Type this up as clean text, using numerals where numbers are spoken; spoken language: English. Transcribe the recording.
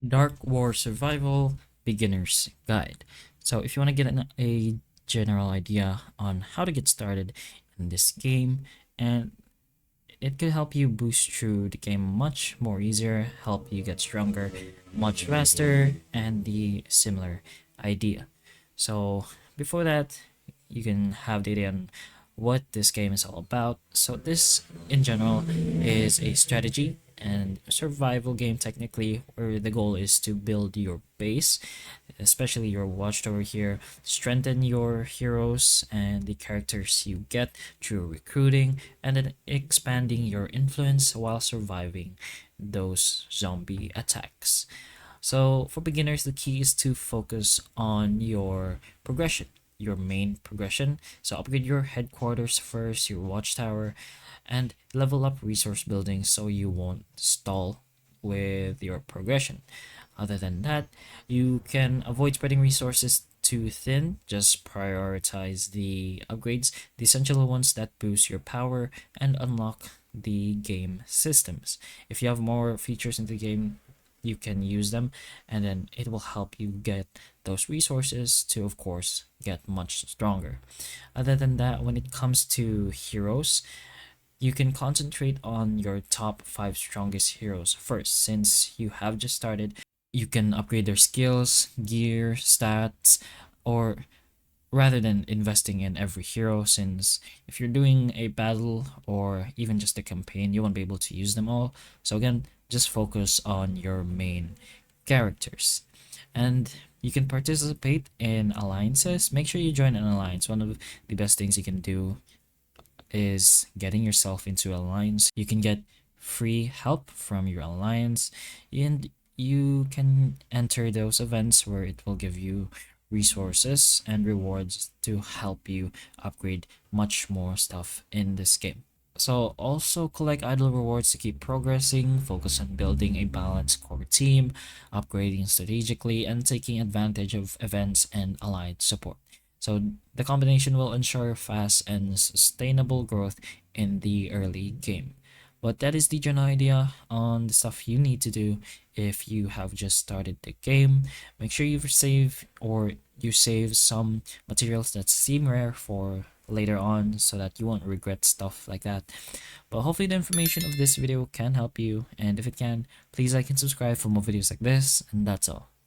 Dark War Survival Beginner's Guide. So if you want to get a general idea on how to get started in this game, and it could help you boost through the game much more easier, help you get stronger much faster, and the similar idea. So before that, you can have the idea on what this game is all about. So this in general is a strategy and survival game technically, where the goal is to build your base, especially your watchtower here, strengthen your heroes and the characters you get through recruiting, and then expanding your influence while surviving those zombie attacks. So for beginners, the key is to focus on your progression, your main progression. So upgrade your headquarters first, your watchtower, and level up resource building so you won't stall with your progression. Other than that, you can avoid spreading resources too thin. Just prioritize the upgrades, the essential ones that boost your power and unlock the game systems. If you have more features in the game, you can use them, and then it will help you get those resources to, of course, get much stronger. Other than that, when it comes to heroes, you can concentrate on your top 5 strongest heroes first. Since you have just started, you can upgrade their skills, gear, stats, or rather than investing in every hero, since if you're doing a battle or even just a campaign, you won't be able to use them all. So again, just focus on your main characters. And you can participate in alliances. Make sure you join an alliance. One of the best things you can do is getting yourself into alliance. You can get free help from your alliance, and you can enter those events where it will give you resources and rewards to help you upgrade much more stuff in this game. So also collect idle rewards to keep progressing, focus on building a balanced core team, upgrading strategically, and taking advantage of events and allied support. So the combination will ensure fast and sustainable growth in the early game. But that is the general idea on the stuff you need to do if you have just started the game. Make sure you save some materials that seem rare for later on so that you won't regret stuff like that. But hopefully the information of this video can help you, and if it can, please like and subscribe for more videos like this, and that's all.